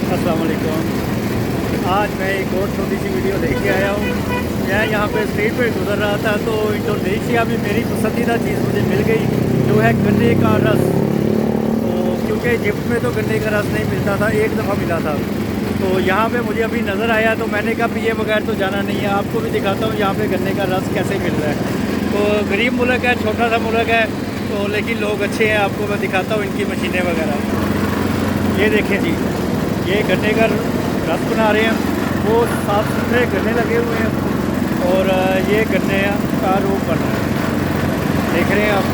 अस्सलाम वालेकुम। आज मैं एक और छोटी सी वीडियो लेके आया हूँ। मैं यहाँ पे स्ट्रीट पे गुजर रहा था तो इंडोनेशिया में मेरी पसंदीदा चीज़ मुझे मिल गई, जो है गन्ने का रस। तो क्योंकि इजिप्ट में तो गन्ने का रस नहीं मिलता था, एक दफ़ा मिला था। तो यहाँ पे मुझे अभी नज़र आया तो मैंने कहा पिए बगैर तो जाना नहीं है। आपको भी दिखाता हूँ यहाँ पे गन्ने का रस कैसे मिल रहा है। तो गरीब मुल्क है, छोटा सा मुल्क है, तो लेकिन लोग अच्छे हैं। आपको मैं दिखाता हूँ इनकी मशीनें वगैरह। ये देखें जी, ये गन्ने का रस बना रहे हैं। वो साफ़ सुथरे गन्ने लगे हुए हैं और ये गन्ने का रूप बन रहा है, देख रहे हैं आप।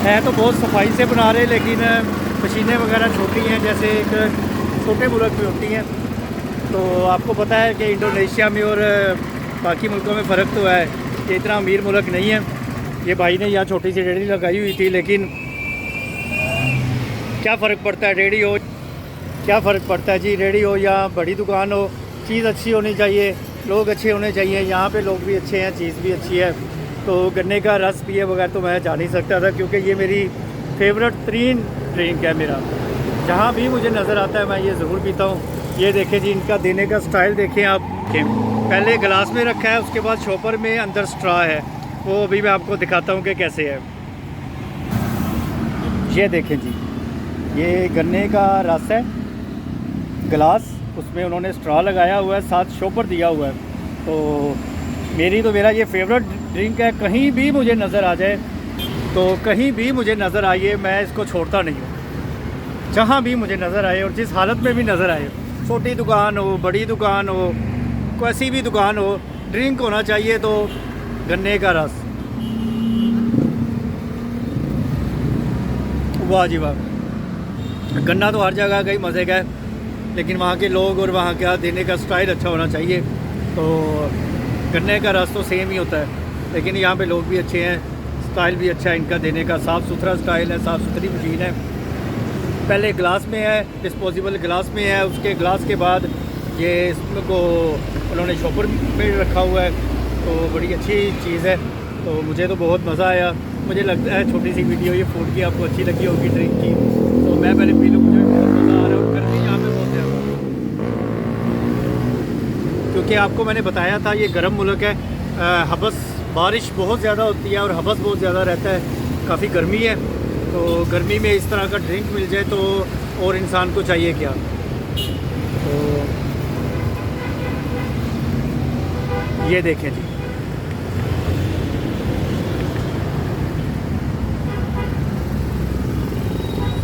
है तो बहुत सफाई से बना रहे हैं, लेकिन मशीनें वगैरह छोटी हैं, जैसे एक छोटे मुल्क में होती हैं। तो आपको पता है कि इंडोनेशिया में और बाकी मुल्कों में फ़र्क तो है कि इतना अमीर मुल्क नहीं है। ये भाई ने यहाँ छोटी सी रेहड़ी लगाई हुई थी, लेकिन क्या फ़र्क पड़ता है, रेहड़ी हो क्या फ़र्क पड़ता है जी, रेहड़ी हो या बड़ी दुकान हो, चीज़ अच्छी होनी चाहिए, लोग अच्छे होने चाहिए। यहाँ पे लोग भी अच्छे हैं, चीज़ भी अच्छी है। तो गन्ने का रस पिए बगैर तो मैं जा नहीं सकता था, क्योंकि ये मेरी फेवरेट तरीन ड्रिंक है। मेरा जहाँ भी मुझे नज़र आता है मैं ये ज़रूर पीता हूँ। ये देखें जी, इनका देने का स्टाइल देखें आप। पहले गिलास में रखा है, उसके बाद शॉपर में अंदर स्ट्रा है। वो अभी मैं आपको दिखाता हूँ कि कैसे है। ये देखें जी, ये गन्ने का रस है, गिलास, उसमें उन्होंने स्ट्रॉ लगाया हुआ है, साथ शॉपर दिया हुआ है। तो मेरा ये फेवरेट ड्रिंक है। कहीं भी मुझे नज़र आ जाए, तो कहीं भी मुझे नज़र आइए, मैं इसको छोड़ता नहीं हूँ। जहाँ भी मुझे नज़र आए और जिस हालत में भी नज़र आए, छोटी दुकान हो, बड़ी दुकान हो, कैसी भी दुकान हो, ड्रिंक होना चाहिए तो गन्ने का रस। वाह जी वाह। गन्ना तो हर जगह का ही मज़े का है, लेकिन वहाँ के लोग और वहाँ का देने का स्टाइल अच्छा होना चाहिए। तो गन्ने का रस तो सेम ही होता है, लेकिन यहाँ पे लोग भी अच्छे हैं, स्टाइल भी अच्छा है इनका देने का, साफ़ सुथरा स्टाइल है, साफ़ सुथरी मशीन है। पहले गिलास में है, डिस्पोजेबल गिलास में है, उसके गिलास के बाद ये इसको उन्होंने शॉपर में रखा हुआ है। तो बड़ी अच्छी चीज़ है। तो मुझे तो बहुत मज़ा आया। मुझे लगता है छोटी सी वीडियो ये फूड की आपको अच्छी लगी होगी, ड्रिंक की। तो मैं पहले पी लूँ, मुझे बहुत मज़ा आ रहा है। गर्मी यहाँ पे बहुत ज़्यादा, क्योंकि आपको मैंने बताया था ये गर्म मुल्क है। हबस बारिश बहुत ज़्यादा होती है और हबस बहुत ज़्यादा रहता है, काफ़ी गर्मी है। तो गर्मी में इस तरह का ड्रिंक मिल जाए तो और इंसान को चाहिए क्या। तो ये देखें जी,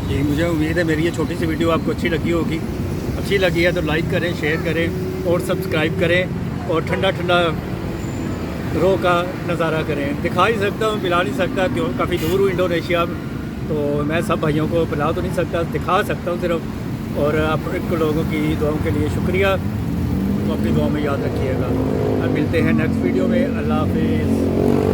जी मुझे उम्मीद है मेरी ये छोटी सी वीडियो आपको अच्छी लगी होगी। अच्छी लगी है तो लाइक करें, शेयर करें और सब्सक्राइब करें, और ठंडा ठंडा रो का नज़ारा करें। दिखा ही सकता हूँ, पिला नहीं सकता, क्यों काफ़ी दूर हूँ इंडोनेशिया में, तो मैं सब भाइयों को पिला तो नहीं सकता, दिखा सकता हूँ सिर्फ। और आप लोगों की दुआओं के लिए शुक्रिया। तो अपनी दुआ में याद रखिएगा। अब मिलते हैं नेक्स्ट वीडियो में। अल्लाह हाफिज़।